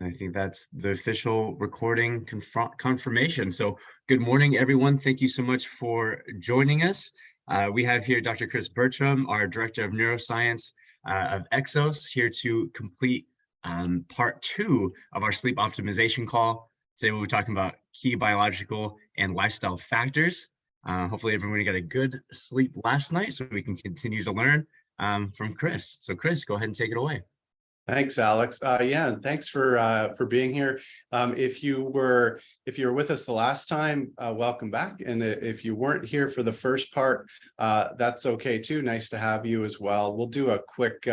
I think that's the official recording confirmation. So good morning, everyone. Thank you so much for joining us. We have here Dr. Chris Bertram, our Director of Neuroscience of Exos, here to complete part 2 of our sleep optimization call. Today we'll be talking about key biological and lifestyle factors. Hopefully everybody got a good sleep last night so we can continue to learn from Chris. So Chris, go ahead and take it away. Thanks, Alex. Yeah, and thanks for being here. If you were with us the last time, welcome back. And if you weren't here for the first part, that's okay too. Nice to have you as well. We'll do a quick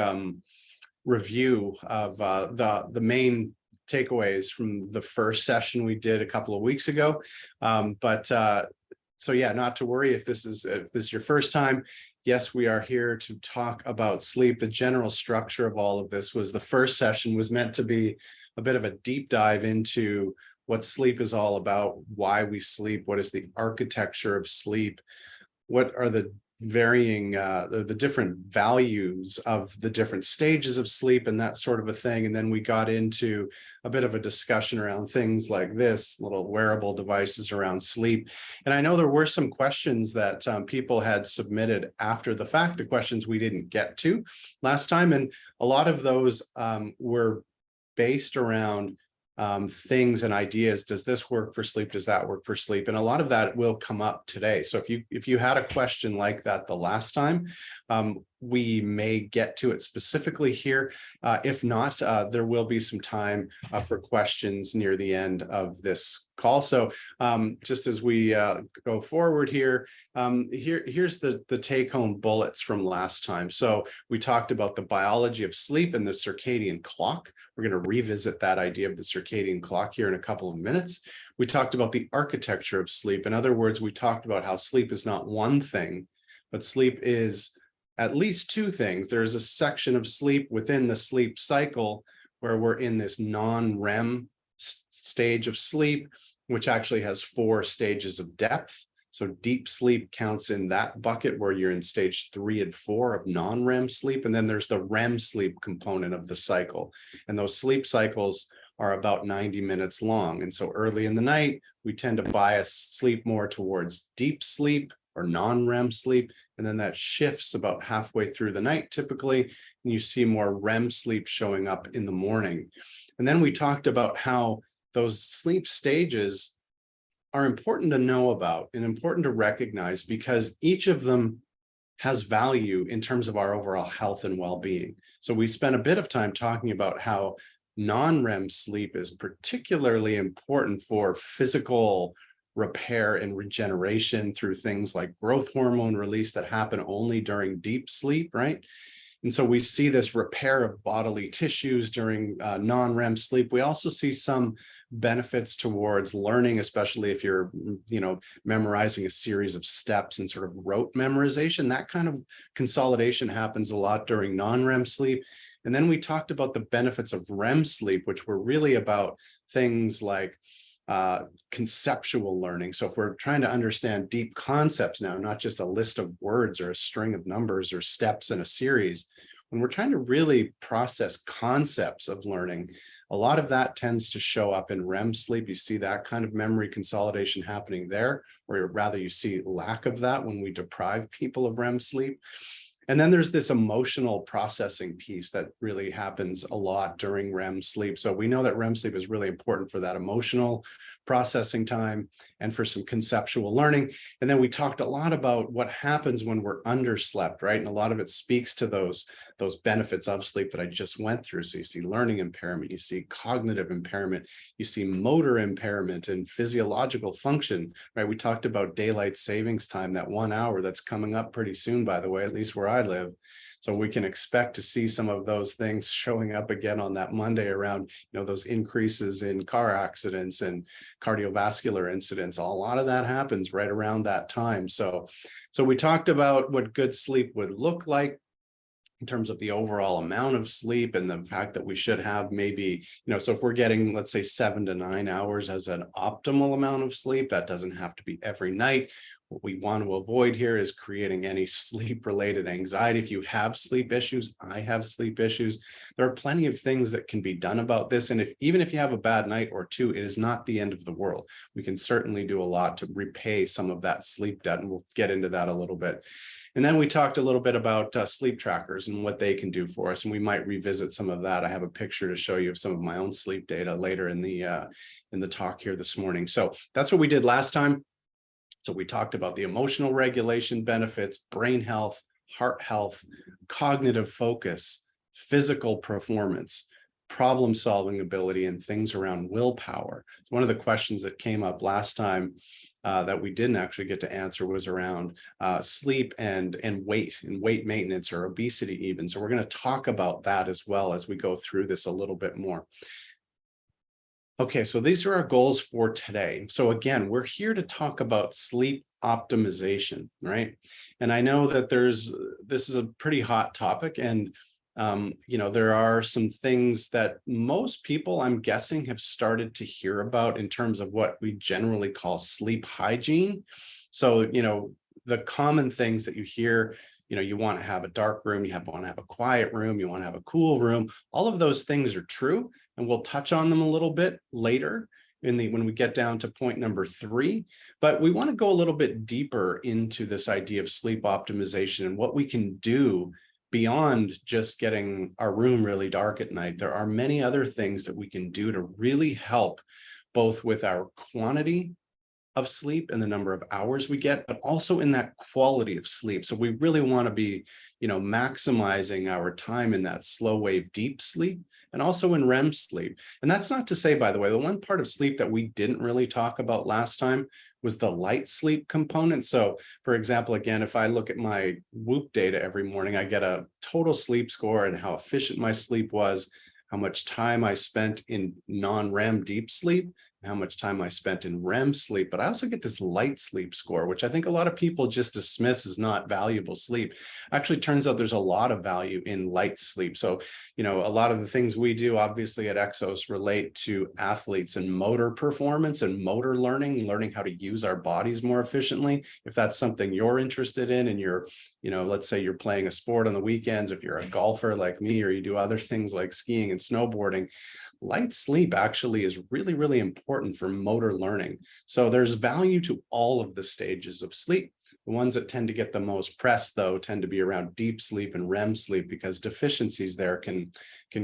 review of the main takeaways from the first session we did a couple of weeks ago. So yeah, not to worry if this is your first time. Yes, we are here to talk about sleep. The general structure of all of this was the first session was meant to be a bit of a deep dive into what sleep is all about, why we sleep, what is the architecture of sleep, what are the varying, the different values of the different stages of sleep and that sort of a thing. And then we got into a bit of a discussion around things like this, little wearable devices around sleep. And I know there were some questions that people had submitted after the fact, the questions we didn't get to last time. And a lot of those were based around things and ideas. Does this work for sleep? Does that work for sleep? And a lot of that will come up today. So if you had a question like that the last time, we may get to it specifically here. If not, there will be some time for questions near the end of this call. So just as we go forward here, here's the take-home bullets from last time. So we talked about the biology of sleep and the circadian clock. We're going to revisit that idea of the circadian clock here in a couple of minutes. We talked about the architecture of sleep. In other words, we talked about how sleep is not one thing, but sleep is at least two things. There's a section of sleep within the sleep cycle where we're in this non-REM stage of sleep, which actually has 4 stages of depth. So deep sleep counts in that bucket where you're in stage 3 and 4 of non-REM sleep. And then there's the REM sleep component of the cycle. And those sleep cycles are about 90 minutes long. And so early in the night, we tend to bias sleep more towards deep sleep or non-REM sleep. And then that shifts about halfway through the night typically, and you see more REM sleep showing up in the morning. And then we talked about how those sleep stages are important to know about and important to recognize because each of them has value in terms of our overall health and well-being. So we spent a bit of time talking about how non-REM sleep is particularly important for physical repair and regeneration through things like growth hormone release that happen only during deep sleep, right? And so we see this repair of bodily tissues during non-REM sleep. We also see some benefits towards learning, especially if you're, memorizing a series of steps and sort of rote memorization. That kind of consolidation happens a lot during non-REM sleep. And then we talked about the benefits of REM sleep, which were really about things like conceptual learning. So if we're trying to understand deep concepts now, not just a list of words or a string of numbers or steps in a series, when we're trying to really process concepts of learning, a lot of that tends to show up in REM sleep. You see that kind of memory consolidation happening there, or rather you see lack of that when we deprive people of REM sleep. And then there's this emotional processing piece that really happens a lot during REM sleep. So we know that REM sleep is really important for that emotional processing time and for some conceptual learning. And then we talked a lot about what happens when we're underslept, right? And a lot of it speaks to those benefits of sleep that I just went through. So you see learning impairment, you see cognitive impairment, you see motor impairment and physiological function, right? We talked about daylight savings time, that 1 hour that's coming up pretty soon, by the way, at least where I live. So we can expect to see some of those things showing up again on that Monday around, those increases in car accidents and cardiovascular incidents. A lot of that happens right around that time. So we talked about what good sleep would look like in terms of the overall amount of sleep and the fact that we should have maybe, so if we're getting, let's say 7 to 9 hours as an optimal amount of sleep, that doesn't have to be every night. What we want to avoid here is creating any sleep-related anxiety. If you have sleep issues, I have sleep issues. There are plenty of things that can be done about this. And even if you have a bad night or two, it is not the end of the world. We can certainly do a lot to repay some of that sleep debt, and we'll get into that a little bit. And then we talked a little bit about sleep trackers and what they can do for us, and we might revisit some of that. I have a picture to show you of some of my own sleep data later in the talk here this morning. So that's what we did last time. So we talked about the emotional regulation benefits, brain health, heart health, cognitive focus, physical performance, problem solving ability, and things around willpower. One of the questions that came up last time that we didn't actually get to answer was around sleep and weight maintenance or obesity even. So we're going to talk about that as well as we go through this a little bit more. Okay, so these are our goals for today. So again, we're here to talk about sleep optimization, right? And I know that this is a pretty hot topic, and there are some things that most people, I'm guessing, have started to hear about in terms of what we generally call sleep hygiene. So, the common things that you hear, you want to have a dark room, want to have a quiet room, you want to have a cool room. All of those things are true, and we'll touch on them a little bit later when we get down to point number 3. But we want to go a little bit deeper into this idea of sleep optimization and what we can do beyond just getting our room really dark at night. There are many other things that we can do to really help both with our quantity of sleep and the number of hours we get, but also in that quality of sleep. So we really want to be, maximizing our time in that slow wave deep sleep and also in REM sleep. And that's not to say, by the way, the one part of sleep that we didn't really talk about last time was the light sleep component. So for example, again, if I look at my Whoop data every morning, I get a total sleep score and how efficient my sleep was, how much time I spent in non-REM deep sleep, how much time I spent in REM sleep, but I also get this light sleep score, which I think a lot of people just dismiss as not valuable sleep. Actually, turns out there's a lot of value in light sleep. So, a lot of the things we do, obviously at Exos, relate to athletes and motor performance and motor learning how to use our bodies more efficiently. If that's something you're interested in and you're, let's say you're playing a sport on the weekends, if you're a golfer like me, or you do other things like skiing and snowboarding, light sleep actually is really, really important for motor learning. So there's value to all of the stages of sleep. The ones that tend to get the most press, though, tend to be around deep sleep and REM sleep, because deficiencies there can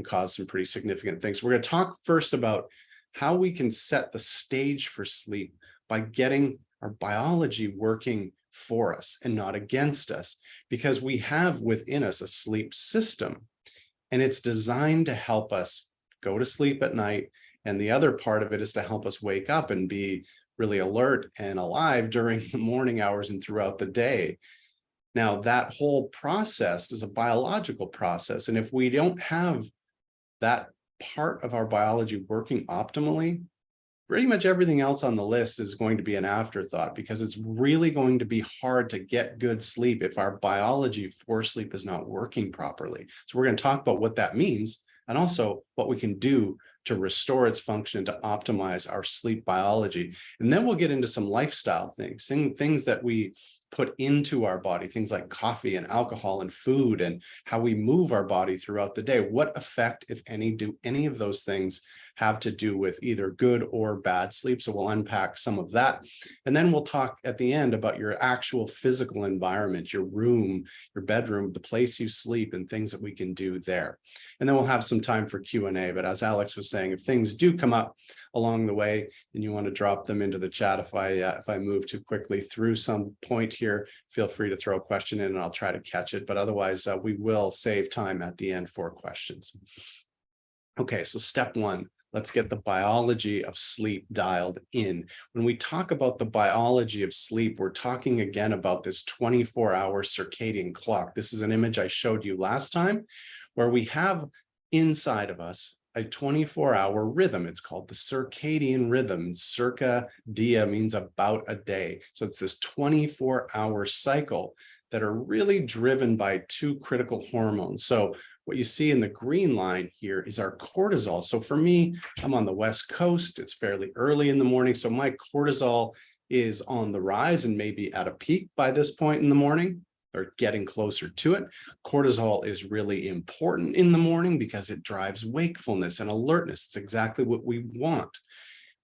cause some pretty significant things. We're going to talk first about how we can set the stage for sleep by getting our biology working for us and not against us, because we have within us a sleep system, and it's designed to help us go to sleep at night. And the other part of it is to help us wake up and be really alert and alive during the morning hours and throughout the day. Now, that whole process is a biological process. And if we don't have that part of our biology working optimally, pretty much everything else on the list is going to be an afterthought, because it's really going to be hard to get good sleep if our biology for sleep is not working properly. So we're going to talk about what that means, and also what we can do to restore its function, to optimize our sleep biology. And then we'll get into some lifestyle things that we put into our body, things like coffee and alcohol and food, and how we move our body throughout the day. What effect, if any, do any of those things have to do with either good or bad sleep? So we'll unpack some of that. And then we'll talk at the end about your actual physical environment, your room, your bedroom, the place you sleep, and things that we can do there. And then we'll have some time for Q&A. But as Alex was saying, if things do come up along the way and you want to drop them into the chat, if I move too quickly through some point here, feel free to throw a question in and I'll try to catch it. But otherwise, we will save time at the end for questions. Okay, so step 1. Let's get the biology of sleep dialed in. When we talk about the biology of sleep, we're talking again about this 24-hour circadian clock. This is an image I showed you last time, where we have inside of us a 24-hour rhythm. It's called the circadian rhythm. Circa dia means about a day. So it's this 24-hour cycle that are really driven by 2 critical hormones. So what you see in the green line here is our cortisol. So for me, I'm on the West Coast. It's fairly early in the morning. So my cortisol is on the rise and maybe at a peak by this point in the morning, or getting closer to it. Cortisol is really important in the morning because it drives wakefulness and alertness. It's exactly what we want.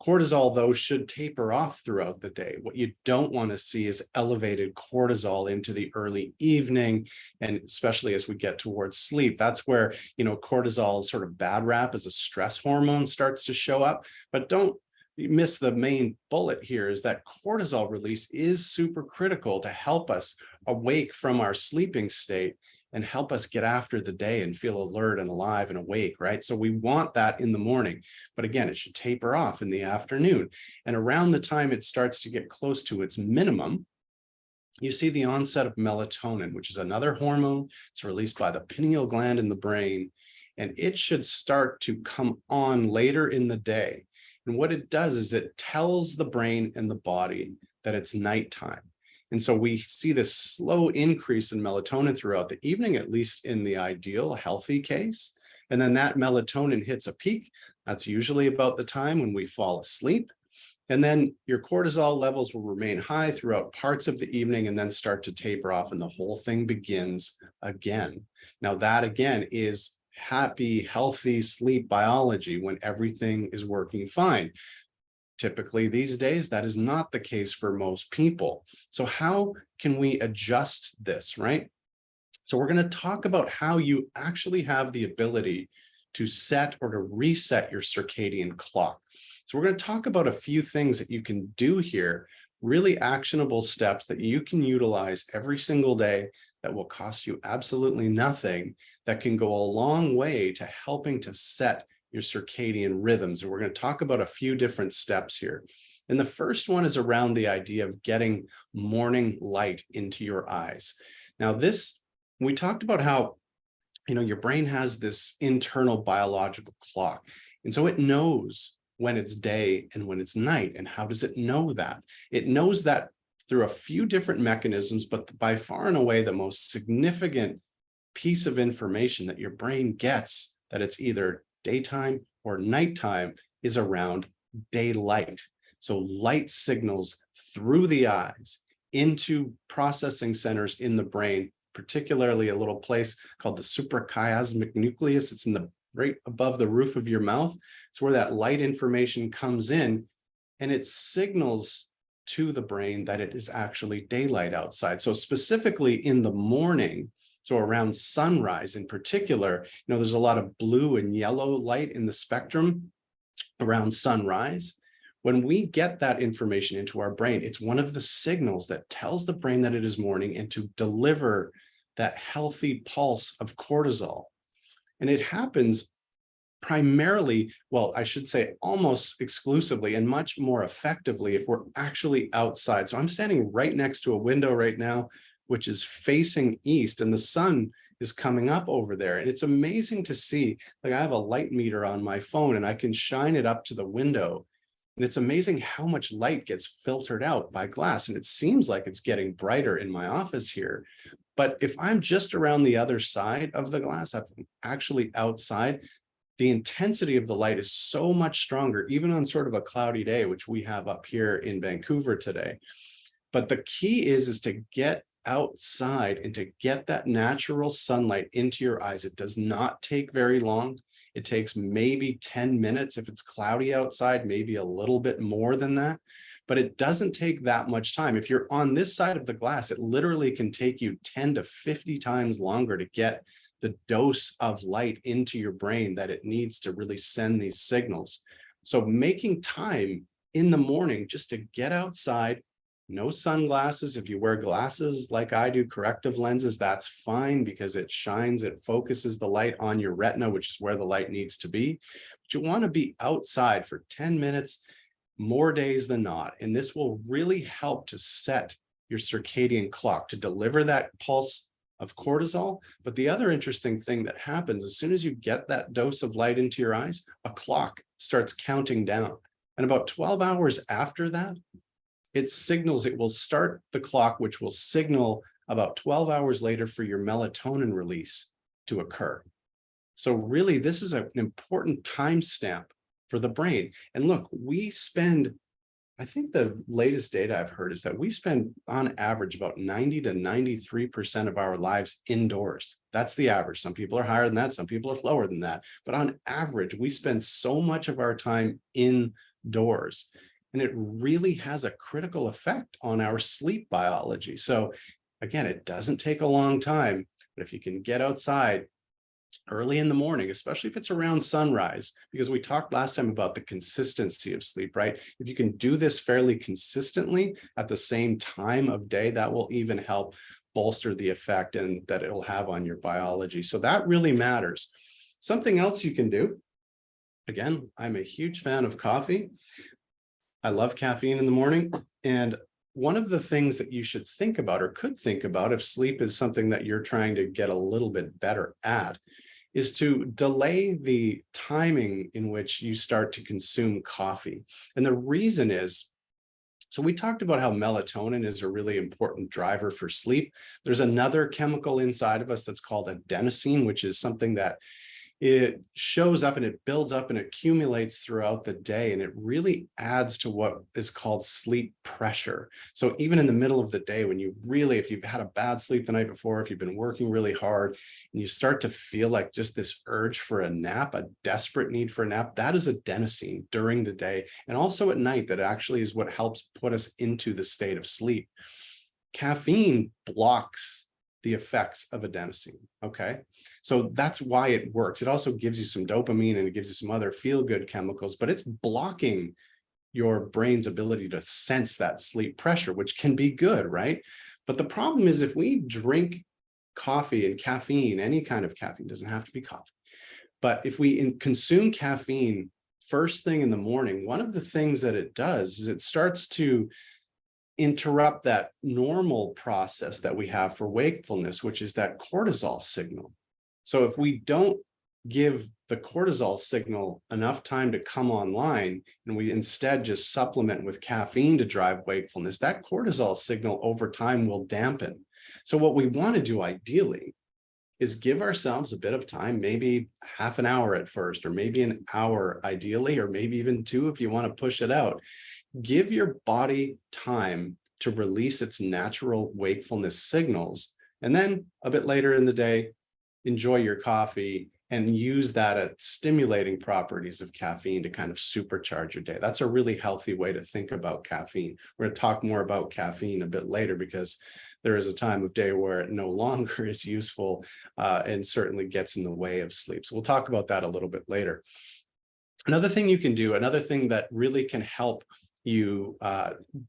Cortisol, though, should taper off throughout the day. What you don't want to see is elevated cortisol into the early evening, and especially as we get towards sleep. That's where, cortisol sort of bad rap as a stress hormone starts to show up. But don't miss the main bullet here, is that cortisol release is super critical to help us awake from our sleeping state and help us get after the day and feel alert and alive and awake, right? So we want that in the morning, but again, it should taper off in the afternoon. And around the time it starts to get close to its minimum, you see the onset of melatonin, which is another hormone. It's released by the pineal gland in the brain, and it should start to come on later in the day. And what it does is it tells the brain and the body that it's nighttime. And so we see this slow increase in melatonin throughout the evening, at least in the ideal healthy case. And then that melatonin hits a peak. That's usually about the time when we fall asleep. And then your cortisol levels will remain high throughout parts of the evening and then start to taper off, and the whole thing begins again. Now that again is happy, healthy sleep biology when everything is working fine. Typically these days, that is not the case for most people. So how can we adjust this, right? So we're going to talk about how you actually have the ability to set or to reset your circadian clock. So we're going to talk about a few things that you can do here, really actionable steps that you can utilize every single day that will cost you absolutely nothing, that can go a long way to helping to set your circadian rhythms. And we're going to talk about a few different steps here. And the first one is around the idea of getting morning light into your eyes. Now we talked about how, your brain has this internal biological clock. And so it knows when it's day and when it's night. And how does it know that? It knows that through a few different mechanisms, but by far and away, the most significant piece of information that your brain gets that it's either daytime or nighttime is around daylight. So light signals through the eyes into processing centers in the brain, particularly a little place called the suprachiasmatic nucleus. It's right above the roof of your mouth. It's where that light information comes in, and it signals to the brain that it is actually daylight outside. So specifically in the morning, so around sunrise in particular, there's a lot of blue and yellow light in the spectrum around sunrise. When we get that information into our brain, it's one of the signals that tells the brain that it is morning and to deliver that healthy pulse of cortisol. And it happens primarily, well, I should say almost exclusively and much more effectively if we're actually outside. So I'm standing right next to a window right now, which is facing east, and the sun is coming up over there. And it's amazing to see, like I have a light meter on my phone and I can shine it up to the window. And it's amazing how much light gets filtered out by glass. And it seems like it's getting brighter in my office here. But if I'm just around the other side of the glass, I'm actually outside, the intensity of the light is so much stronger, even on sort of a cloudy day, which we have up here in Vancouver today. But the key is to get outside and to get that natural sunlight into your eyes. It does not take very long. It takes maybe 10 minutes if it's cloudy outside, maybe a little bit more than that, but it doesn't take that much time. If you're on this side of the glass, it literally can take you 10 to 50 times longer to get the dose of light into your brain that it needs to really send these signals. So making time in the morning just to get outside, no sunglasses. If you wear glasses like I do, corrective lenses, that's fine because it shines, it focuses the light on your retina, which is where the light needs to be. But you want to be outside for 10 minutes more days than not. And this will really help to set your circadian clock to deliver that pulse of cortisol. But the other interesting thing that happens as soon as you get that dose of light into your eyes, a clock starts counting down. And about 12 hours after that, it will start the clock, which will signal about 12 hours later for your melatonin release to occur. So really, this is an important timestamp for the brain. And look, we spend, I think the latest data I've heard is that we spend on average about 90 to 93% of our lives indoors. That's the average. Some people are higher than that. Some people are lower than that. But on average, we spend so much of our time indoors. And it really has a critical effect on our sleep biology. So again, it doesn't take a long time, but if you can get outside early in the morning, especially if it's around sunrise, because we talked last time about the consistency of sleep, right? If you can do this fairly consistently at the same time of day, that will even help bolster the effect and that it'll have on your biology. So that really matters. Something else you can do, again, I'm a huge fan of coffee. I love caffeine in the morning. And one of the things that you should think about or could think about if sleep is something that you're trying to get a little bit better at is to delay the timing in which you start to consume coffee. And the reason is, so we talked about how melatonin is a really important driver for sleep. There's another chemical inside of us that's called adenosine, which is something that it shows up and it builds up and accumulates throughout the day. And it really adds to what is called sleep pressure. So even in the middle of the day, when you really, if you've had a bad sleep the night before, if you've been working really hard and you start to feel like just this urge for a nap, a desperate need for a nap, that is adenosine during the day. And also at night, that actually is what helps put us into the state of sleep. Caffeine blocks the effects of adenosine. Okay. So that's why it works. It also gives you some dopamine and it gives you some other feel-good chemicals, but it's blocking your brain's ability to sense that sleep pressure, which can be good, right? But the problem is if we drink coffee and caffeine, any kind of caffeine, doesn't have to be coffee, but if we consume caffeine first thing in the morning, one of the things that it does is it starts to interrupt that normal process that we have for wakefulness, which is that cortisol signal. So if we don't give the cortisol signal enough time to come online, and we instead just supplement with caffeine to drive wakefulness, that cortisol signal over time will dampen. So what we want to do ideally is give ourselves a bit of time, maybe half an hour at first, or maybe an hour ideally, or maybe even 2 if you want to push it out. Give your body time to release its natural wakefulness signals. And then a bit later in the day, enjoy your coffee and use that at stimulating properties of caffeine to kind of supercharge your day. That's a really healthy way to think about caffeine. We're going to talk more about caffeine a bit later because there is a time of day where it no longer is useful and certainly gets in the way of sleep. So we'll talk about that a little bit later. Another thing you can do, another thing that really can help you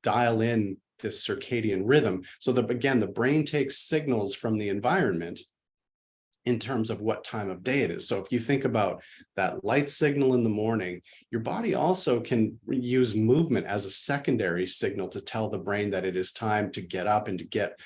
dial in this circadian rhythm. So that again, the brain takes signals from the environment in terms of what time of day it is. So if you think about that light signal in the morning, your body also can use movement as a secondary signal to tell the brain that it is time to get up and to get,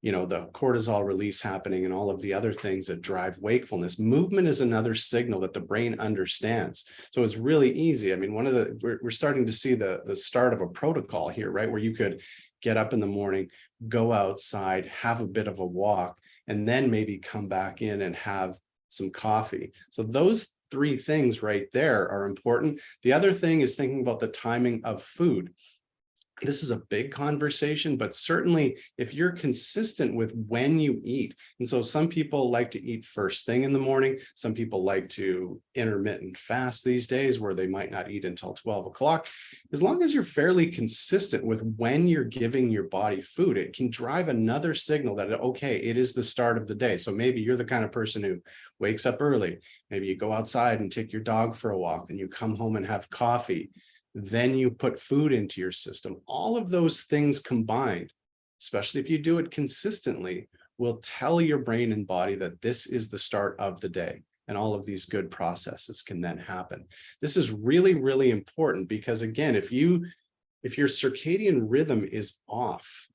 you know, the cortisol release happening and all of the other things that drive wakefulness. Movement is another signal that the brain understands. So it's really easy. I mean, we're starting to see the start of a protocol here, right? Where you could get up in the morning, go outside, have a bit of a walk, and then maybe come back in and have some coffee. So those 3 things right there are important. The other thing is thinking about the timing of food. This is a big conversation, but certainly if you're consistent with when you eat, and so some people like to eat first thing in the morning, some people like to intermittent fast these days where they might not eat until 12 o'clock. As long as you're fairly consistent with when you're giving your body food, it can drive another signal that, okay, it is the start of the day. So maybe you're the kind of person who wakes up early. Maybe you go outside and take your dog for a walk, and you come home and have coffee. Then you put food into your system. All of those things combined, especially if you do it consistently, will tell your brain and body that this is the start of the day, and all of these good processes can then happen. This is really, really important because again, if your circadian rhythm is off,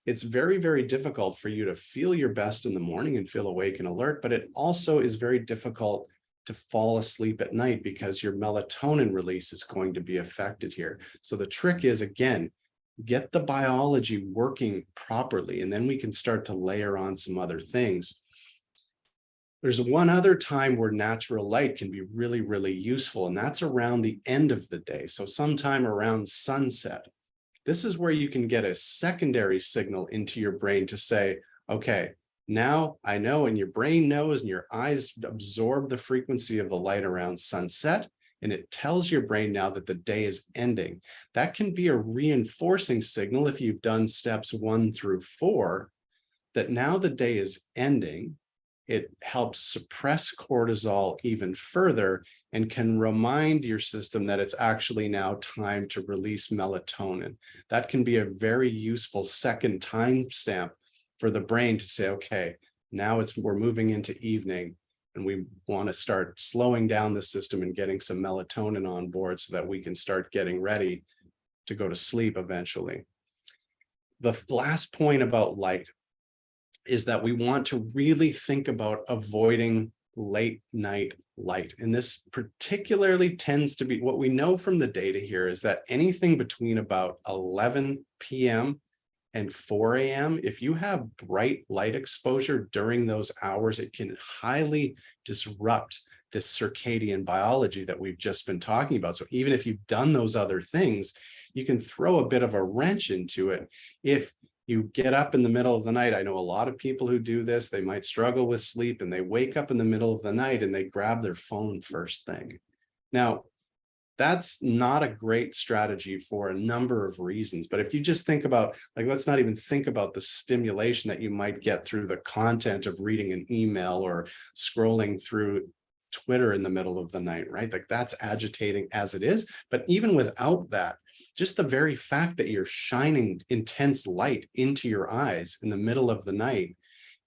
it's very, very difficult for you to feel your best in the morning and feel awake and alert, but it also is very difficult to fall asleep at night because your melatonin release is going to be affected here. So the trick is, again, get the biology working properly, and then we can start to layer on some other things. There's one other time where natural light can be really, really useful, and that's around the end of the day. So sometime around sunset. This is where you can get a secondary signal into your brain to say, okay, now I know, and your brain knows, and your eyes absorb the frequency of the light around sunset, and it tells your brain now that the day is ending. That can be a reinforcing signal if you've done steps 1 through 4, that now the day is ending. It helps suppress cortisol even further and can remind your system that it's actually now time to release melatonin. That can be a very useful second timestamp for the brain to say, okay, now we're moving into evening, and we want to start slowing down the system and getting some melatonin on board so that we can start getting ready to go to sleep eventually. The last point about light is that we want to really think about avoiding late night light. And this particularly tends to be, what we know from the data here is that anything between about 11 p.m. and 4 a.m., if you have bright light exposure during those hours, it can highly disrupt this circadian biology that we've just been talking about. So even if you've done those other things, you can throw a bit of a wrench into it if you get up in the middle of the night. I know a lot of people who do this. They might struggle with sleep, and they wake up in the middle of the night and they grab their phone first thing. Now, that's not a great strategy for a number of reasons. But if you just think about, like, let's not even think about the stimulation that you might get through the content of reading an email or scrolling through Twitter in the middle of the night, right? Like, that's agitating as it is. But even without that, just the very fact that you're shining intense light into your eyes in the middle of the night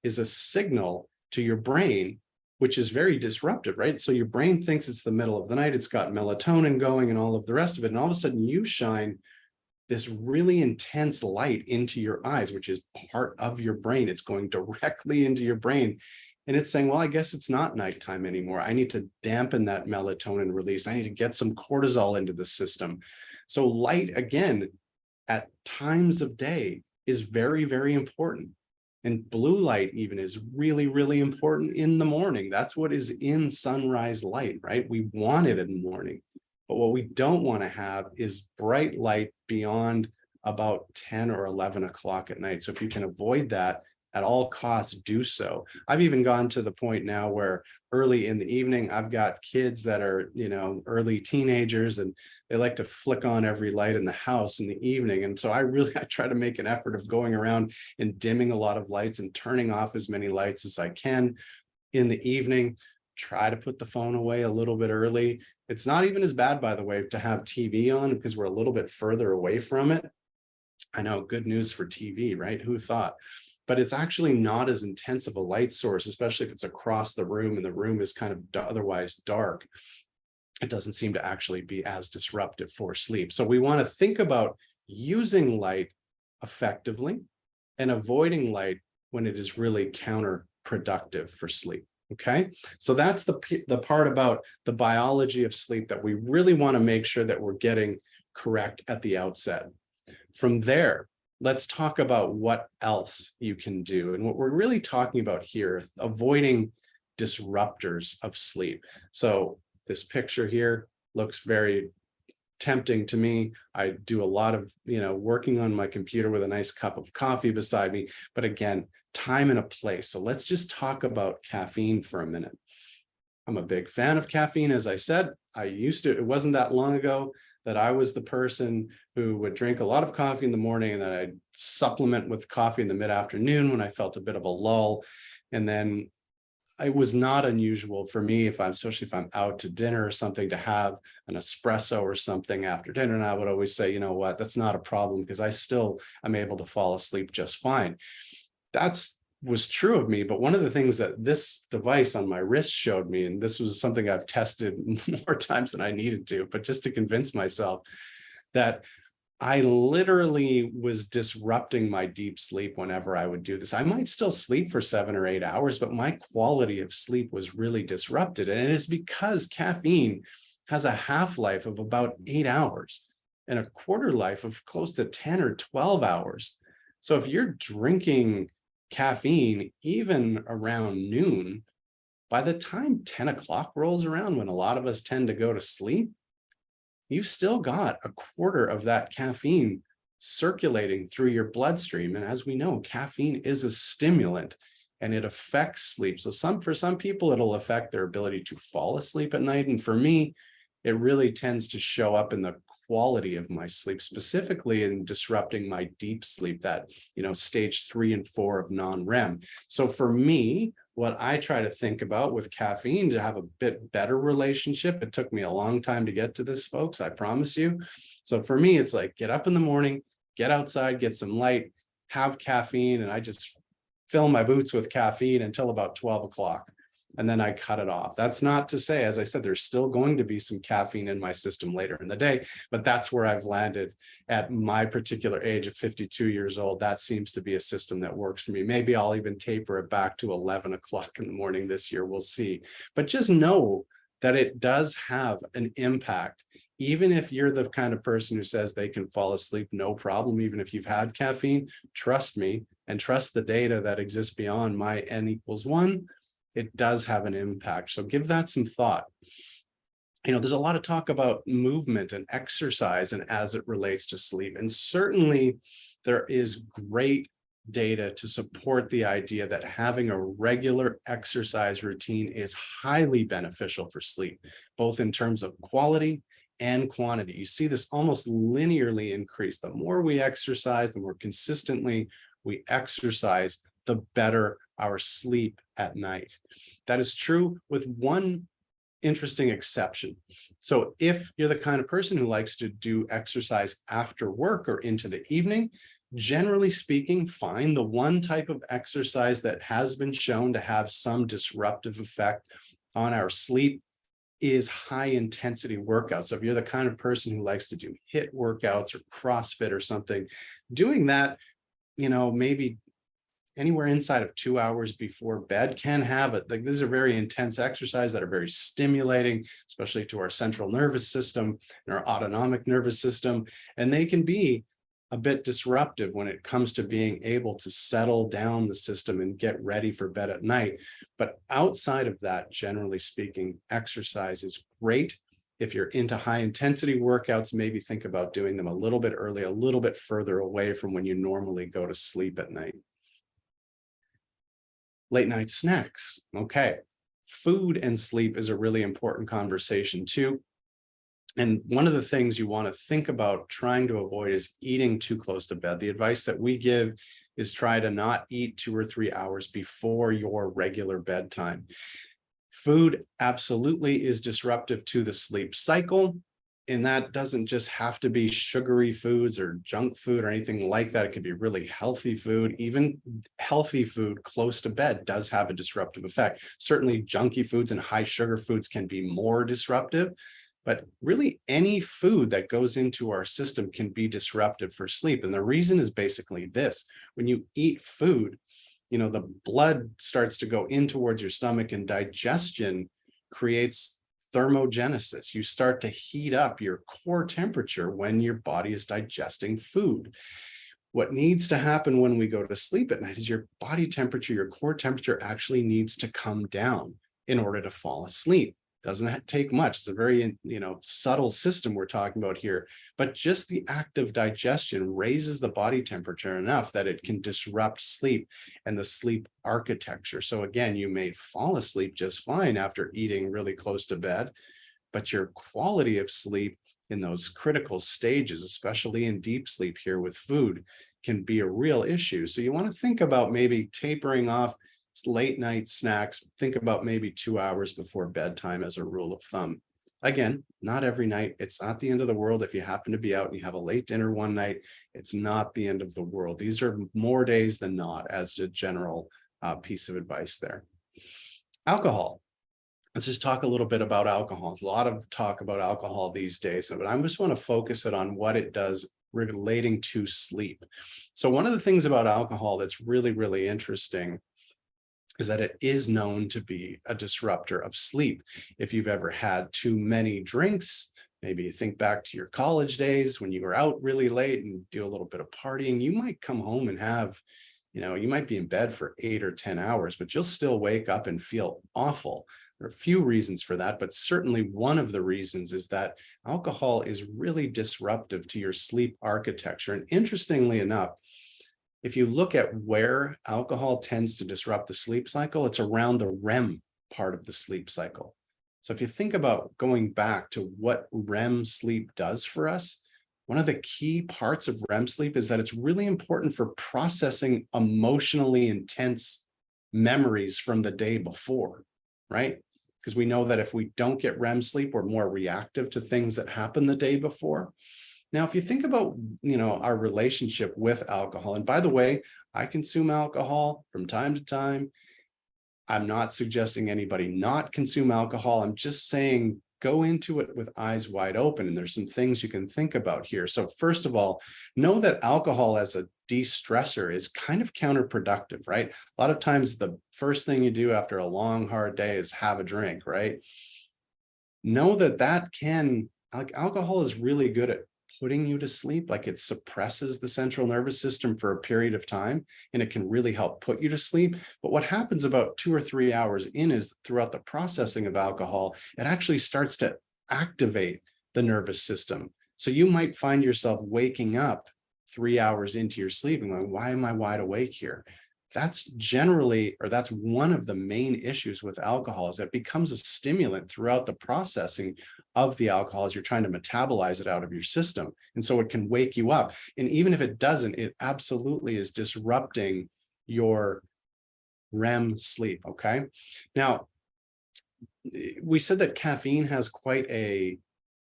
is a signal to your brain, which is very disruptive, right? So your brain thinks it's the middle of the night, it's got melatonin going and all of the rest of it. And all of a sudden you shine this really intense light into your eyes, which is part of your brain. It's going directly into your brain. And it's saying, well, I guess it's not nighttime anymore. I need to dampen that melatonin release. I need to get some cortisol into the system. So light, again, at times of day is very, very important. And blue light even is really, really important in the morning. That's what is in sunrise light, right? We want it in the morning. But what we don't want to have is bright light beyond about 10 or 11 o'clock at night. So if you can avoid that at all costs, do so. I've even gone to the point now where early in the evening, I've got kids that are, early teenagers, and they like to flick on every light in the house in the evening. And so I try to make an effort of going around and dimming a lot of lights and turning off as many lights as I can in the evening. Try to put the phone away a little bit early. It's not even as bad, by the way, to have TV on because we're a little bit further away from it. I know, good news for TV, right? Who thought? But it's actually not as intense of a light source, especially if it's across the room and the room is kind of otherwise dark. It doesn't seem to actually be as disruptive for sleep. So we want to think about using light effectively and avoiding light when it is really counterproductive for sleep. Okay, so that's the part about the biology of sleep that we really want to make sure that we're getting correct at the outset. From there, let's talk about what else you can do. And what we're really talking about here, avoiding disruptors of sleep. So this picture here looks very tempting to me. I do a lot of, working on my computer with a nice cup of coffee beside me. But again, time and a place. So let's just talk about caffeine for a minute. I'm a big fan of caffeine. As I said, it wasn't that long ago that I was the person who would drink a lot of coffee in the morning, and then I'd supplement with coffee in the mid-afternoon when I felt a bit of a lull. And then it was not unusual for me, especially if I'm out to dinner or something, to have an espresso or something after dinner. And I would always say, you know what, that's not a problem because I'm able to fall asleep just fine. Was true of me, but one of the things that this device on my wrist showed me, and this was something I've tested more times than I needed to, but just to convince myself that I literally was disrupting my deep sleep whenever I would do this. I might still sleep for 7 or 8 hours, but my quality of sleep was really disrupted. And it is because caffeine has a half-life of about 8 hours and a quarter life of close to 10 or 12 hours. So if you're drinking caffeine even around noon, by the time 10 o'clock rolls around, when a lot of us tend to go to sleep, you've still got a quarter of that caffeine circulating through your bloodstream. And as we know, caffeine is a stimulant and it affects sleep. So for some people, it'll affect their ability to fall asleep at night. And for me, it really tends to show up in the quality of my sleep, specifically in disrupting my deep sleep, that, stage 3 and 4 of non-REM. So for me, what I try to think about with caffeine to have a bit better relationship, it took me a long time to get to this, folks, I promise you. So for me, it's like, get up in the morning, get outside, get some light, have caffeine, and I just fill my boots with caffeine until about 12 o'clock. And then I cut it off. That's not to say, as I said, there's still going to be some caffeine in my system later in the day, but that's where I've landed at my particular age of 52 years old. That seems to be a system that works for me. Maybe I'll even taper it back to 11 o'clock in the morning this year. We'll see. But just know that it does have an impact. Even if you're the kind of person who says they can fall asleep, no problem, even if you've had caffeine, trust me and trust the data that exists beyond my N=1. It does have an impact. So give that some thought. There's a lot of talk about movement and exercise and as it relates to sleep. And certainly there is great data to support the idea that having a regular exercise routine is highly beneficial for sleep, both in terms of quality and quantity. You see this almost linearly increase. The more we exercise, the more consistently we exercise, the better our sleep at night. That is true with one interesting exception. So if you're the kind of person who likes to do exercise after work or into the evening, generally speaking, fine. The one type of exercise that has been shown to have some disruptive effect on our sleep is high intensity workouts. So if you're the kind of person who likes to do HIIT workouts or CrossFit or something, doing that, maybe anywhere inside of 2 hours before bed can have it. Like, these are very intense exercises that are very stimulating, especially to our central nervous system and our autonomic nervous system. And they can be a bit disruptive when it comes to being able to settle down the system and get ready for bed at night. But outside of that, generally speaking, exercise is great. If you're into high intensity workouts, maybe think about doing them a little bit early, a little bit further away from when you normally go to sleep at night. Late night snacks. Okay. Food and sleep is a really important conversation too. And one of the things you want to think about trying to avoid is eating too close to bed. The advice that we give is try to not eat 2 or 3 hours before your regular bedtime. Food absolutely is disruptive to the sleep cycle. And that doesn't just have to be sugary foods or junk food or anything like that. It could be really healthy food. Even healthy food close to bed does have a disruptive effect. Certainly junky foods and high sugar foods can be more disruptive, but really any food that goes into our system can be disruptive for sleep. And the reason is basically this: when you eat food, the blood starts to go in towards your stomach, and digestion creates thermogenesis. You start to heat up your core temperature when your body is digesting food. What needs to happen when we go to sleep at night is your body temperature, your core temperature actually needs to come down in order to fall asleep. Doesn't take much. It's a very, subtle system we're talking about here, but just the act of digestion raises the body temperature enough that it can disrupt sleep and the sleep architecture. So again, you may fall asleep just fine after eating really close to bed, but your quality of sleep in those critical stages, especially in deep sleep here with food, can be a real issue. So you want to think about maybe tapering off late night snacks. Think about maybe 2 hours before bedtime as a rule of thumb. Again, not every night. It's not the end of the world. If you happen to be out and you have a late dinner one night, it's not the end of the world. These are more days than not, as a general piece of advice there. Alcohol. Let's just talk a little bit about alcohol. There's a lot of talk about alcohol these days, but I just want to focus it on what it does relating to sleep. So one of the things about alcohol that's really, really interesting is that it is known to be a disruptor of sleep. If you've ever had too many drinks, maybe you think back to your college days when you were out really late and do a little bit of partying, you might come home and have, you might be in bed for 8 or 10 hours, but you'll still wake up and feel awful. There are a few reasons for that, but certainly one of the reasons is that alcohol is really disruptive to your sleep architecture. And interestingly enough, if you look at where alcohol tends to disrupt the sleep cycle, it's around the REM part of the sleep cycle. So if you think about going back to what REM sleep does for us, one of the key parts of REM sleep is that it's really important for processing emotionally intense memories from the day before, right? Because we know that if we don't get REM sleep, we're more reactive to things that happen the day before. Now, if you think about, our relationship with alcohol, and by the way, I consume alcohol from time to time. I'm not suggesting anybody not consume alcohol. I'm just saying go into it with eyes wide open. And there's some things you can think about here. So first of all, know that alcohol as a de-stressor is kind of counterproductive, right? A lot of times the first thing you do after a long, hard day is have a drink, right? Know that alcohol is really good at putting you to sleep. Like, it suppresses the central nervous system for a period of time, and it can really help put you to sleep. But what happens about 2 or 3 hours in is, throughout the processing of alcohol, it actually starts to activate the nervous system. So you might find yourself waking up 3 hours into your sleep and going, why am I wide awake here? That's one of the main issues with alcohol, is it becomes a stimulant throughout the processing of the alcohol as you're trying to metabolize it out of your system. And so it can wake you up. And even if it doesn't, it absolutely is disrupting your REM sleep. Okay. Now, we said that caffeine has quite a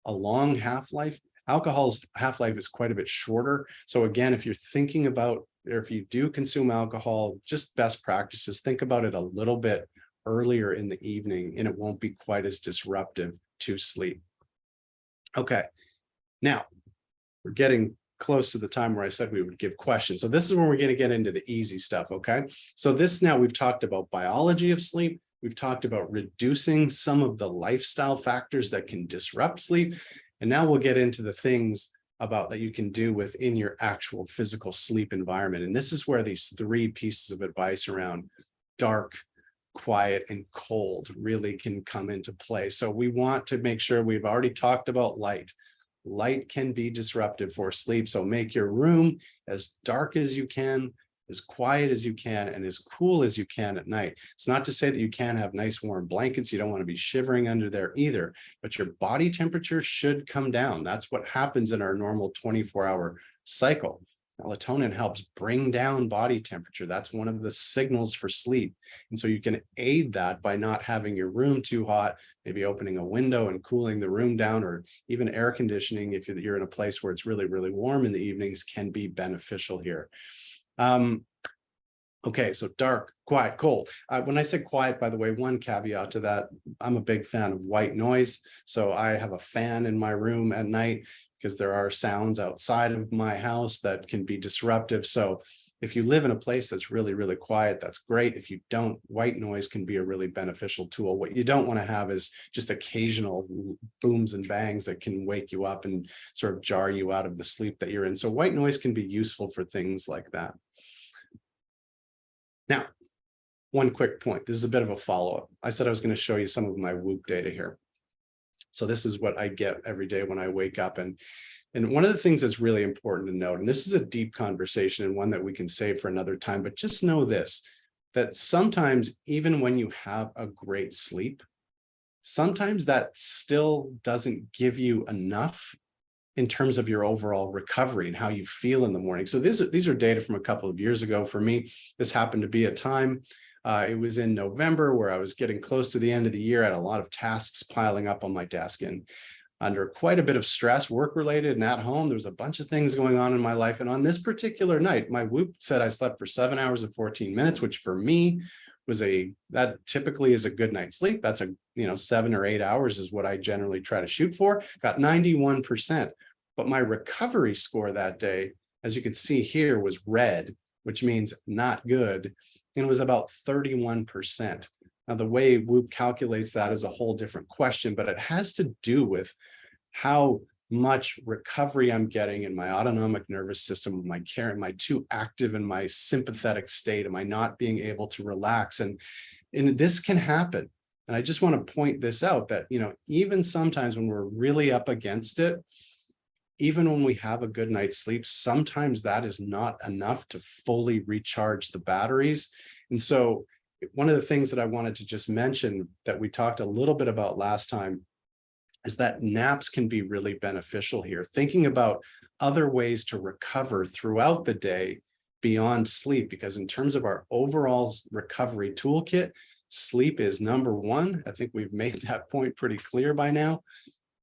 long half-life. Alcohol's half-life is quite a bit shorter. So again, if you're thinking about, or if you do consume alcohol, just best practices, think about it a little bit earlier in the evening, and it won't be quite as disruptive to sleep. Okay, now we're getting close to the time where I said we would give questions. So this is where we're going to get into the easy stuff, okay? So now we've talked about biology of sleep. We've talked about reducing some of the lifestyle factors that can disrupt sleep. And now we'll get into the things that you can do within your actual physical sleep environment. And this is where these 3 pieces of advice around dark, quiet, and cold really can come into play. So we want to make sure, we've already talked about light. Light can be disruptive for sleep. So make your room as dark as you can, as quiet as you can, and as cool as you can at night. It's not to say that you can't have nice warm blankets. You don't want to be shivering under there either, but your body temperature should come down. That's what happens in our normal 24-hour cycle. Melatonin helps bring down body temperature. That's one of the signals for sleep. And so you can aid that by not having your room too hot, maybe opening a window and cooling the room down, or even air conditioning if you're in a place where it's really, really warm in the evenings can be beneficial here. Okay, so dark, quiet, cold. When I say quiet, by the way, one caveat to that, I'm a big fan of white noise. So I have a fan in my room at night because there are sounds outside of my house that can be disruptive. So if you live in a place that's really, really quiet, that's great. If you don't, white noise can be a really beneficial tool. What you don't want to have is just occasional booms and bangs that can wake you up and sort of jar you out of the sleep that you're in. So white noise can be useful for things like that. Now, one quick point. This is a bit of a follow-up. I said I was going to show you some of my Whoop data here. So this is what I get every day when I wake up. And one of the things that's really important to note, and this is a deep conversation and one that we can save for another time, but just know this, that sometimes even when you have a great sleep, sometimes that still doesn't give you enough in terms of your overall recovery and how you feel in the morning. So these are data from a couple of years ago. For me, this happened to be a time, it was in November, where I was getting close to the end of the year. I had a lot of tasks piling up on my desk, and under quite a bit of stress, work-related and at home, there was a bunch of things going on in my life. And on this particular night, my Whoop said I slept for 7 hours and 14 minutes, which for me was that typically is a good night's sleep. That's 7 or 8 hours is what I generally try to shoot for. Got 91%, but my recovery score that day, as you can see here, was red, which means not good, and it was about 31%. Now, the way Whoop calculates that is a whole different question, but it has to do with how much recovery I'm getting in my autonomic nervous system. Am I too active in my sympathetic state? Am I not being able to relax? And this can happen. And I just want to point this out that, even sometimes when we're really up against it, even when we have a good night's sleep, sometimes that is not enough to fully recharge the batteries. And so one of the things that I wanted to just mention that we talked a little bit about last time is that naps can be really beneficial here. Thinking about other ways to recover throughout the day beyond sleep, because in terms of our overall recovery toolkit, sleep is number one. I think we've made that point pretty clear by now.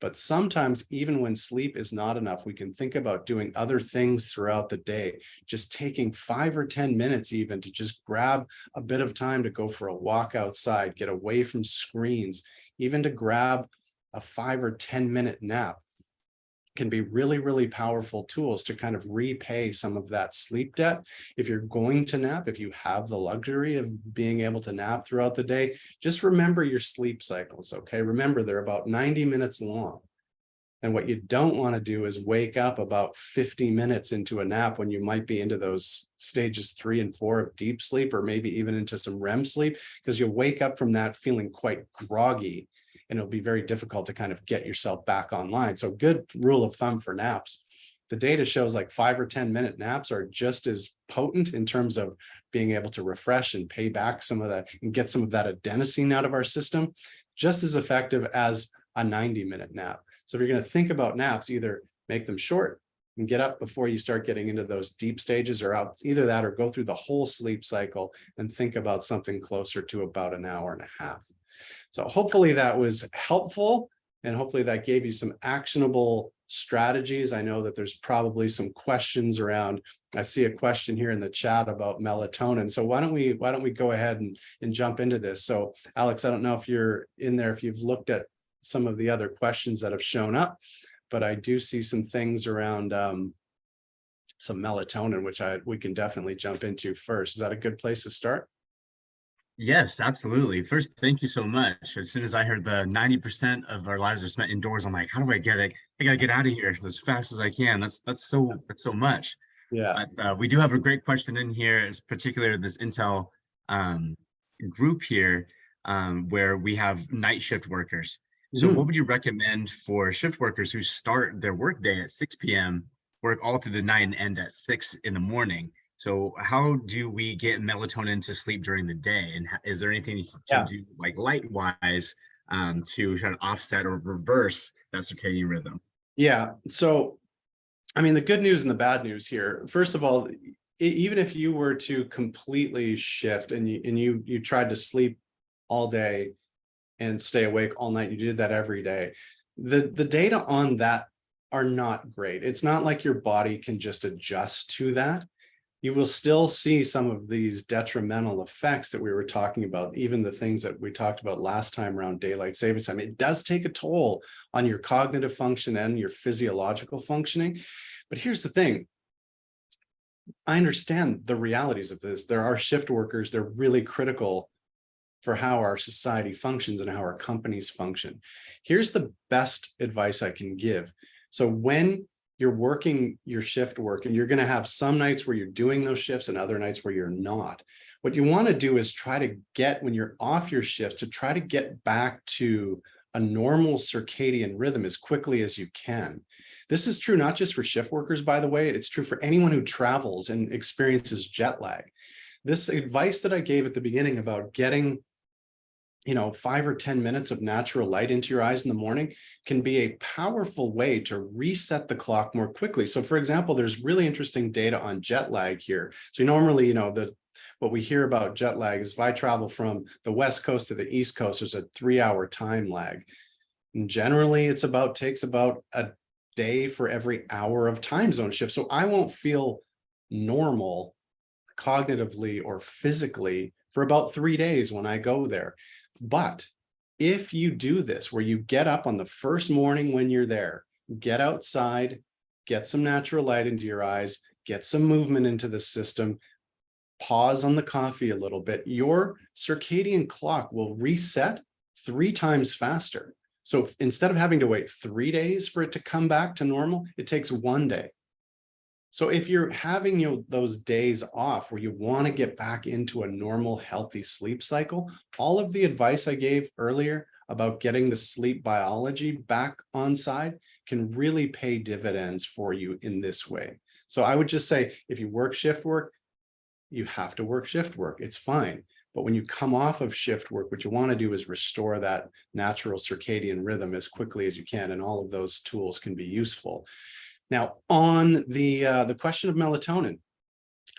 But sometimes even when sleep is not enough, we can think about doing other things throughout the day, just taking 5 or 10 minutes even to just grab a bit of time to go for a walk outside, get away from screens, even to grab a 5 or 10-minute nap can be really, really powerful tools to kind of repay some of that sleep debt. If you're going to nap, if you have the luxury of being able to nap throughout the day, just remember your sleep cycles, okay? Remember, they're about 90 minutes long. And what you don't want to do is wake up about 50 minutes into a nap when you might be into those stages 3 and 4 of deep sleep, or maybe even into some REM sleep, because you'll wake up from that feeling quite groggy, and it'll be very difficult to kind of get yourself back online. So good rule of thumb for naps. The data shows like 5 or 10-minute naps are just as potent in terms of being able to refresh and pay back some of that and get some of that adenosine out of our system, just as effective as a 90-minute nap. So if you're going to think about naps, either make them short and get up before you start getting into those deep stages, or out either that or go through the whole sleep cycle and think about something closer to about an hour and a half. So hopefully that was helpful, and hopefully that gave you some actionable strategies. I know that there's probably some questions around. I see a question here in the chat about melatonin. So why don't we go ahead and jump into this? So Alex, I don't know if you're in there, if you've looked at some of the other questions that have shown up, but I do see some things around some melatonin, which we can definitely jump into first. Is that a good place to start? Yes, absolutely. First, thank you so much. As soon as I heard the 90% of our lives are spent indoors, I'm like, how do I get it? I gotta get out of here as fast as I can. That's so much. Yeah. But we do have a great question in here, is particular this Intel group here, where we have night shift workers. So what would you recommend for shift workers who start their workday at 6 p.m., work all through the night and end at 6 in the morning? So how do we get melatonin to sleep during the day? And is there anything to do like light-wise to kind of offset or reverse that circadian rhythm? Yeah. So, I mean, the good news and the bad news here, first of all, even if you were to completely shift and you tried to sleep all day and stay awake all night, you did that every day, the data on that are not great. It's not like your body can just adjust to that. You will still see some of these detrimental effects that we were talking about, even the things that we talked about last time around daylight saving time. It does take a toll on your cognitive function and your physiological functioning. But here's the thing. I understand the realities of this. There are shift workers. They're really critical for how our society functions and how our companies function. Here's the best advice I can give. So when you're working your shift work, and you're going to have some nights where you're doing those shifts and other nights where you're not. What you want to do is try to get, when you're off your shifts, to try to get back to a normal circadian rhythm as quickly as you can. This is true not just for shift workers, by the way, it's true for anyone who travels and experiences jet lag. This advice that I gave at the beginning about getting 5 or 10 minutes of natural light into your eyes in the morning can be a powerful way to reset the clock more quickly. So for example, there's really interesting data on jet lag here. So normally, what we hear about jet lag is if I travel from the West Coast to the East Coast, there's a 3-hour time lag. And generally takes about a day for every hour of time zone shift. So I won't feel normal cognitively or physically for about 3 days when I go there. But if you do this, where you get up on the first morning when you're there, get outside, get some natural light into your eyes, get some movement into the system, pause on the coffee a little bit, your circadian clock will reset 3 times faster. So instead of having to wait 3 days for it to come back to normal, it takes 1 day. So if you're having those days off where you want to get back into a normal, healthy sleep cycle, all of the advice I gave earlier about getting the sleep biology back on side can really pay dividends for you in this way. So I would just say, if you work shift work, you have to work shift work. It's fine. But when you come off of shift work, what you want to do is restore that natural circadian rhythm as quickly as you can. And all of those tools can be useful. Now, on the question of melatonin,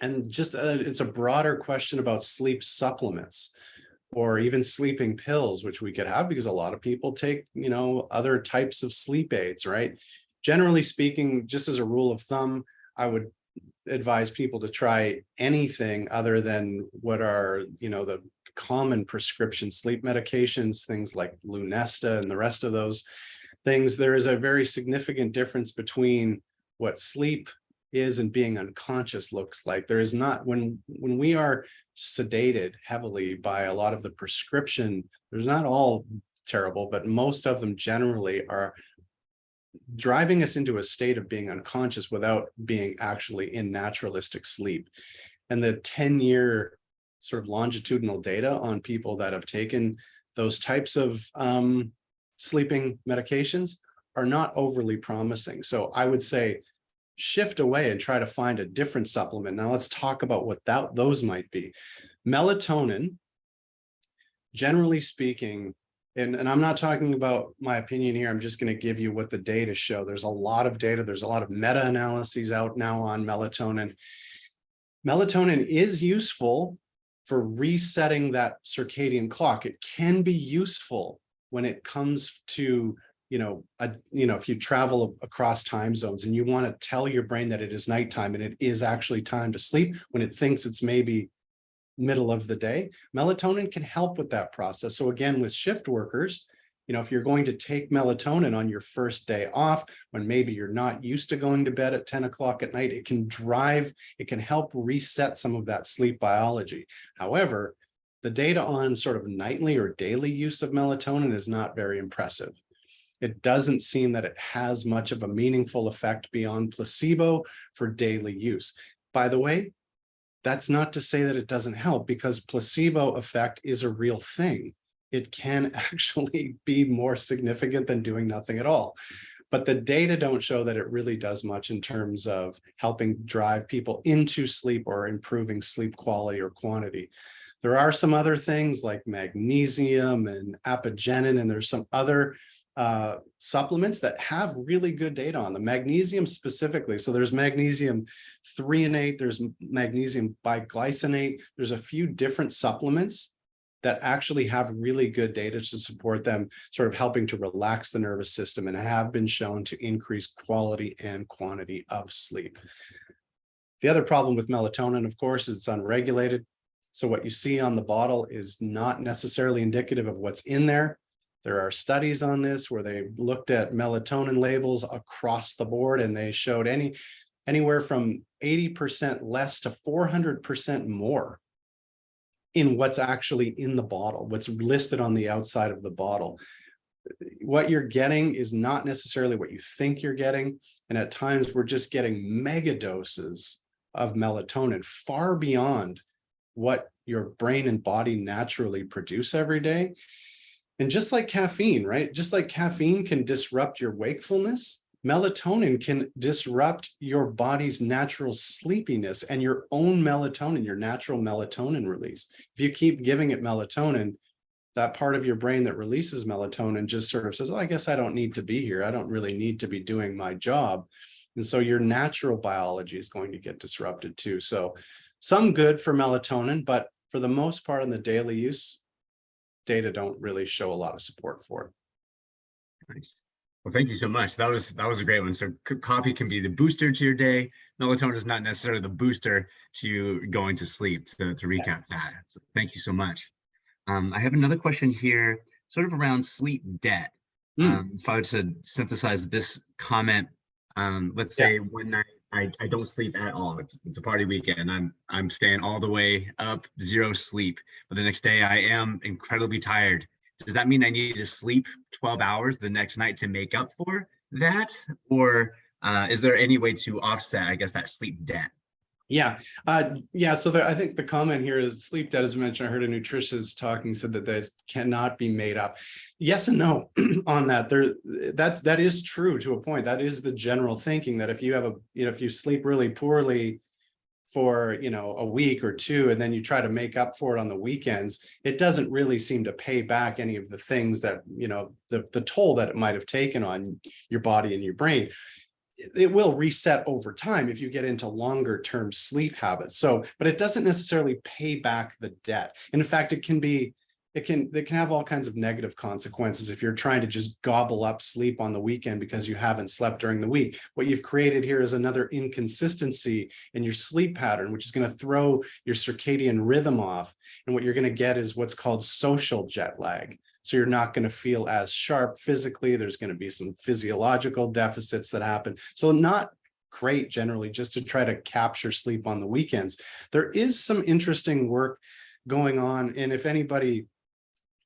and just it's a broader question about sleep supplements or even sleeping pills, which we could have because a lot of people take, other types of sleep aids, right? Generally speaking, just as a rule of thumb, I would advise people to try anything other than what are, the common prescription sleep medications, things like Lunesta and the rest of those things. There is a very significant difference between what sleep is and being unconscious looks like. There is not, when we are sedated heavily by a lot of the prescription, there's not all terrible, but most of them generally are driving us into a state of being unconscious without being actually in naturalistic sleep. And the 10-year sort of longitudinal data on people that have taken those types of sleeping medications are not overly promising. So I would say shift away and try to find a different supplement. Now let's talk about what those might be. Melatonin, generally speaking, and I'm not talking about my opinion here, I'm just going to give you what the data show. There's a lot of data. There's a lot of meta-analyses out now on melatonin. Melatonin is useful for resetting that circadian clock. It can be useful when it comes to, if you travel across time zones and you want to tell your brain that it is nighttime and it is actually time to sleep when it thinks it's maybe middle of the day. Melatonin can help with that process. So again, with shift workers, if you're going to take melatonin on your first day off, when maybe you're not used to going to bed at 10 o'clock at night, it can help reset some of that sleep biology. However, the data on sort of nightly or daily use of melatonin is not very impressive. It doesn't seem that it has much of a meaningful effect beyond placebo for daily use. By the way, that's not to say that it doesn't help, because placebo effect is a real thing. It can actually be more significant than doing nothing at all. But the data don't show that it really does much in terms of helping drive people into sleep or improving sleep quality or quantity. There are some other things like magnesium and apigenin, and there's some other supplements that have really good data on the magnesium specifically. So there's magnesium threonate, there's magnesium biglycinate. There's a few different supplements that actually have really good data to support them, sort of helping to relax the nervous system and have been shown to increase quality and quantity of sleep. The other problem with melatonin, of course, is it's unregulated. So what you see on the bottle is not necessarily indicative of what's in there. There are studies on this where they looked at melatonin labels across the board, and they showed anywhere from 80% less to 400% more in what's actually in the bottle, what's listed on the outside of the bottle. What you're getting is not necessarily what you think you're getting. And at times we're just getting mega doses of melatonin, far beyond what your brain and body naturally produce every day. And just like caffeine, right? Just like caffeine can disrupt your wakefulness, melatonin can disrupt your body's natural sleepiness and your own melatonin, your natural melatonin release. If you keep giving it melatonin, that part of your brain that releases melatonin just sort of says, oh, I guess I don't need to be here. I don't really need to be doing my job. And so your natural biology is going to get disrupted too. So some good for melatonin, but for the most part in the daily use, data don't really show a lot of support for it. Nice. Well, thank you so much. That was a great one. So coffee can be the booster to your day. Melatonin is not necessarily the booster to going to sleep, to recap that. So thank you so much. I have another question here, sort of around sleep debt. If I were to synthesize this comment, let's say one night I don't sleep at all. It's a party weekend. I'm staying all the way up, zero sleep. But the next day I am incredibly tired. Does that mean I need to sleep 12 hours the next night to make up for that? Or Is there any way to offset, I guess, that sleep debt? Yeah. So I think the comment here is sleep debt, as mentioned. I heard a nutritionist talking, said that this cannot be made up. Yes and no on that. That is true to a point. That is the general thinking, that if you have if you sleep really poorly for a week or two, and then you try to make up for it on the weekends, it doesn't really seem to pay back any of the things that the toll that it might have taken on your body and your brain. It will reset over time if you get into longer term sleep habits. So, but it doesn't necessarily pay back the debt. And in fact, it can have all kinds of negative consequences if you're trying to just gobble up sleep on the weekend because you haven't slept during the week. What you've created here is another inconsistency in your sleep pattern, which is going to throw your circadian rhythm off. And what you're going to get is what's called social jet lag. So you're not going to feel as sharp physically. There's going to be some physiological deficits that happen. So not great generally just to try to capture sleep on the weekends. There is some interesting work going on. And if anybody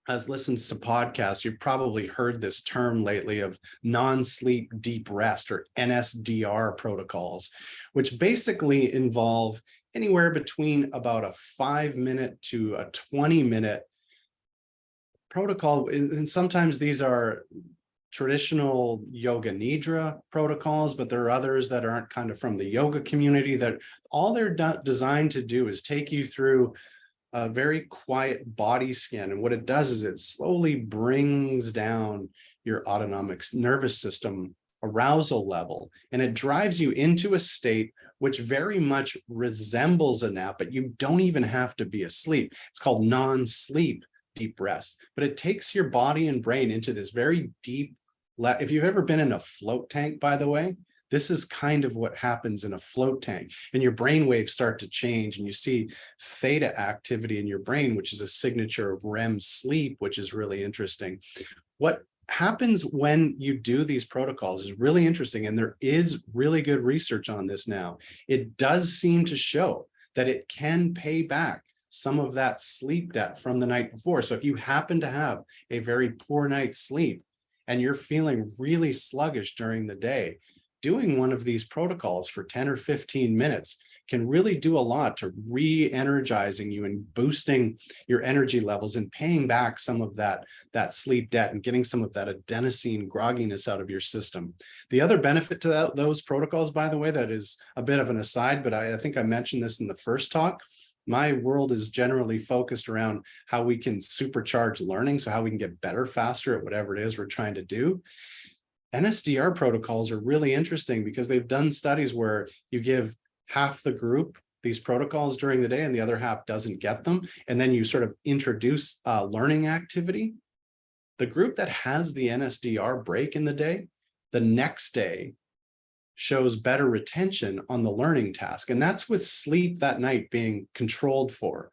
has listens to podcasts, you've probably heard this term lately of non-sleep deep rest, or NSDR protocols, which basically involve anywhere between about a 5-minute to a 20-minute protocol. And sometimes these are traditional yoga nidra protocols, but there are others that aren't kind of from the yoga community, that all they're designed to do is take you through a very quiet body scan. And what it does is it slowly brings down your autonomic nervous system arousal level, and it drives you into a state which very much resembles a nap, but you don't even have to be asleep. It's called non-sleep deep rest, but it takes your body and brain into this very deep. If you've ever been in a float tank, by the way, this is kind of what happens in a float tank, and your brain waves start to change, and you see theta activity in your brain, which is a signature of REM sleep, which is really interesting. What happens when you do these protocols is really interesting, and there is really good research on this now. It does seem to show that it can pay back some of that sleep debt from the night before. So if you happen to have a very poor night's sleep and you're feeling really sluggish during the day, doing one of these protocols for 10 or 15 minutes can really do a lot to re-energizing you and boosting your energy levels and paying back some of that sleep debt and getting some of that adenosine grogginess out of your system. The other benefit to those protocols, by the way, that is a bit of an aside, but I think I mentioned this in the first talk. My world is generally focused around how we can supercharge learning, so how we can get better, faster at whatever it is we're trying to do. NSDR protocols are really interesting because they've done studies where you give half the group these protocols during the day and the other half doesn't get them, and then you sort of introduce learning activity. The group that has the NSDR break in the day, the next day shows better retention on the learning task. And that's with sleep that night being controlled for.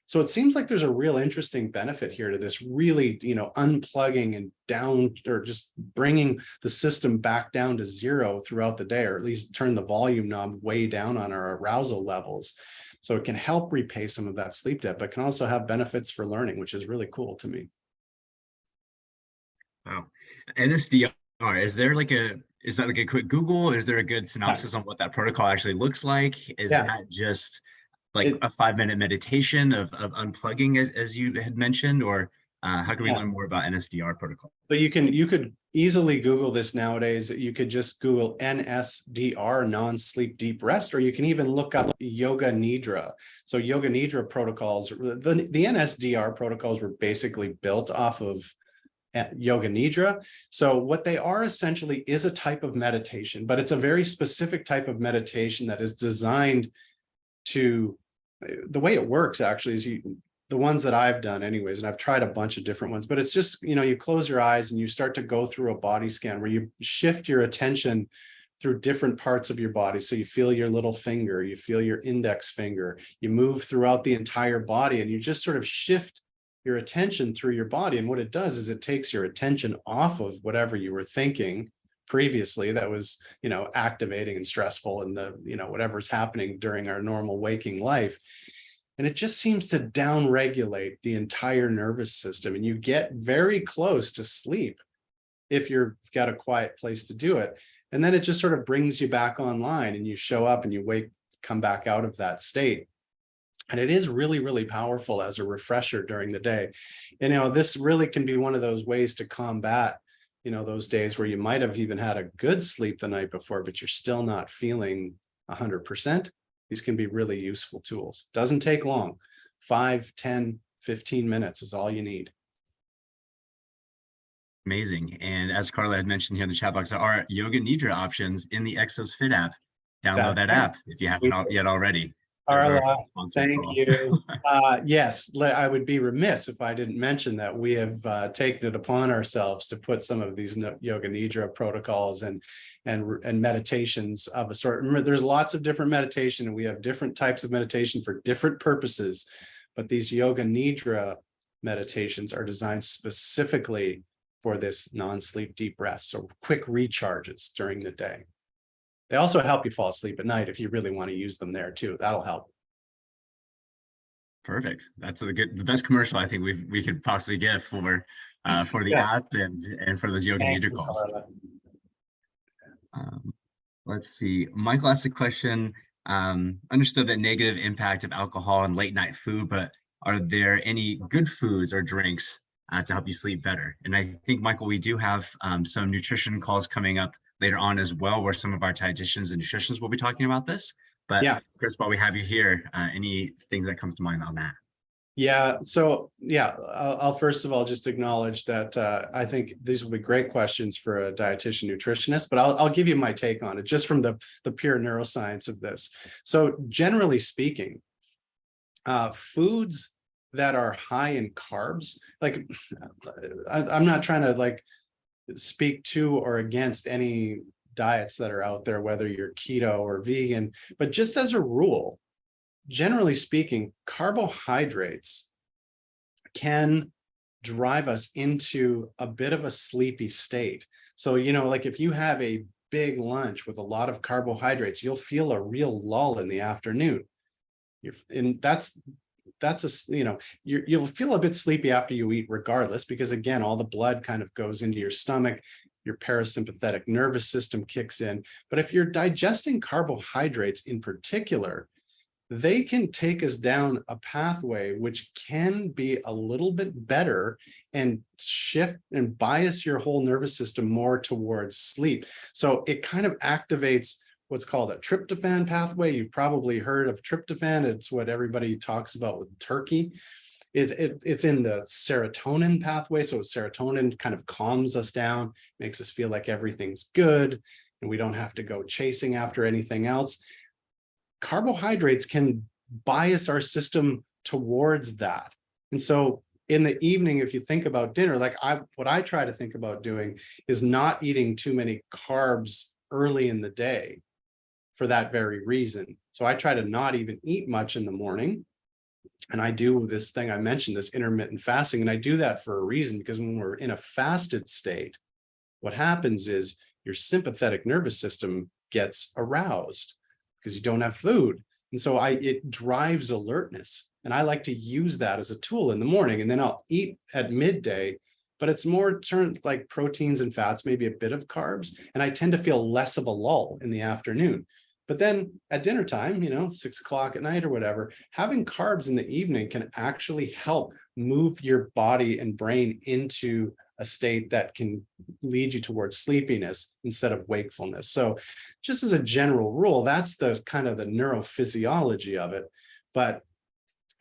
So it seems like there's a real interesting benefit here to this really, unplugging and down, or just bringing the system back down to zero throughout the day, or at least turn the volume knob way down on our arousal levels. So it can help repay some of that sleep debt, but can also have benefits for learning, which is really cool to me. Wow. NSDR, is that like a quick Google? Is there a good synopsis on what that protocol actually looks like? Is that just like a 5-minute meditation of unplugging, as you had mentioned, or how can we learn more about NSDR protocol? So you could easily Google this nowadays. You could just Google NSDR, non-sleep deep rest, or you can even look up yoga nidra. So yoga nidra protocols, the NSDR protocols were basically built off of yoga nidra. So what they are essentially is a type of meditation, but it's a very specific type of meditation that is designed to, the way it works actually is the ones that I've done anyways, and I've tried a bunch of different ones, but it's just, you close your eyes and you start to go through a body scan where you shift your attention through different parts of your body. So you feel your little finger, you feel your index finger, you move throughout the entire body, and you just sort of shift your attention through your body. And what it does is it takes your attention off of whatever you were thinking previously that was, activating and stressful, and whatever's happening during our normal waking life. And it just seems to downregulate the entire nervous system, and you get very close to sleep if you've got a quiet place to do it. And then it just sort of brings you back online, and you show up and you come back out of that state. And it is really, really powerful as a refresher during the day. And, this really can be one of those ways to combat, those days where you might have even had a good sleep the night before, but you're still not feeling 100%. These can be really useful tools. Doesn't take long. 5, 10, 15 minutes is all you need. Amazing. And as Carla had mentioned here in the chat box, there are yoga nidra options in the Exos Fit app. Download that app if you haven't yet already. Carla, thank you. Yes, I would be remiss if I didn't mention that we have taken it upon ourselves to put some of these yoga nidra protocols and meditations of a sort. Remember, there's lots of different meditation, and we have different types of meditation for different purposes. But these yoga nidra meditations are designed specifically for this non-sleep deep rest, so quick recharges during the day. They also help you fall asleep at night if you really want to use them there too. That'll help. Perfect. That's the best commercial I think we could possibly get for the app and for those yoga nidra calls. Let's see. Michael asked a question. Understood the negative impact of alcohol and late night food, but are there any good foods or drinks to help you sleep better? And I think, Michael, we do have some nutrition calls coming up later on as well, where some of our dietitians and nutritionists will be talking about this. But yeah, Chris, while we have you here, any things that comes to mind on that? Yeah, so yeah, I'll first of all just acknowledge that I think these will be great questions for a dietitian nutritionist, but I'll give you my take on it just from the pure neuroscience of this. So generally speaking, foods that are high in carbs, like I'm not trying to speak to or against any diets that are out there, whether you're keto or vegan, but just as a rule, generally speaking, carbohydrates can drive us into a bit of a sleepy state. So, if you have a big lunch with a lot of carbohydrates, you'll feel a real lull in the afternoon. You'll feel a bit sleepy after you eat regardless, because again, all the blood kind of goes into your stomach, your parasympathetic nervous system kicks in. But if you're digesting carbohydrates in particular, they can take us down a pathway which can be a little bit better and shift and bias your whole nervous system more towards sleep. So it kind of activates what's called a tryptophan pathway. You've probably heard of tryptophan. It's what everybody talks about with turkey. It's in the serotonin pathway. So serotonin kind of calms us down, makes us feel like everything's good, and we don't have to go chasing after anything else. Carbohydrates can bias our system towards that. And so in the evening, if you think about dinner, what I try to think about doing is not eating too many carbs early in the day for that very reason. So I try to not even eat much in the morning. And I do this thing I mentioned, this intermittent fasting. And I do that for a reason, because when we're in a fasted state, what happens is your sympathetic nervous system gets aroused because you don't have food. And so it drives alertness. And I like to use that as a tool in the morning. And then I'll eat at midday, but it's more turned like proteins and fats, maybe a bit of carbs. And I tend to feel less of a lull in the afternoon. But then at dinner time, 6 o'clock at night or whatever, having carbs in the evening can actually help move your body and brain into a state that can lead you towards sleepiness instead of wakefulness. So just as a general rule, that's the kind of the neurophysiology of it. But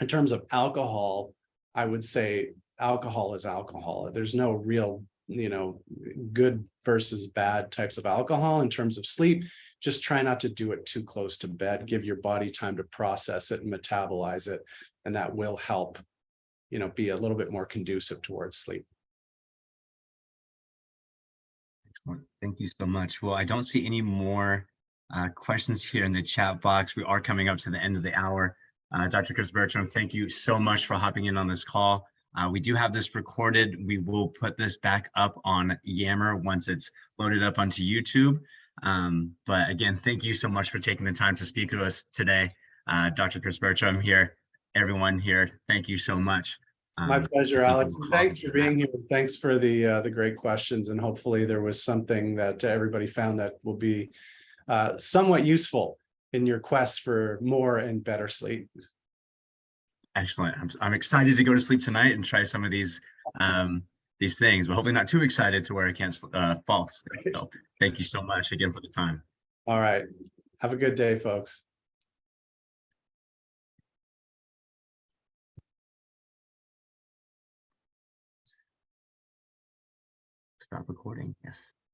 in terms of alcohol, I would say alcohol is alcohol. There's no real, good versus bad types of alcohol in terms of sleep. Just try not to do it too close to bed. Give your body time to process it and metabolize it. And that will help, be a little bit more conducive towards sleep. Excellent. Thank you so much. Well, I don't see any more questions here in the chat box. We are coming up to the end of the hour. Dr. Chris Bertram, thank you so much for hopping in on this call. We do have this recorded. We will put this back up on Yammer once it's loaded up onto YouTube. But again, thank you so much for taking the time to speak to us today. Dr. Chris Bertram here, everyone here, thank you so much. My pleasure, I think Alex. we'll And call thanks it for that. being here. Thanks for the great questions. And hopefully there was something that everybody found that will be somewhat useful in your quest for more and better sleep. Excellent. I'm excited to go to sleep tonight and try some of these things, but hopefully not too excited to where I can't fall asleep. So thank you so much again for the time. All right. Have a good day, folks. Stop recording. Yes.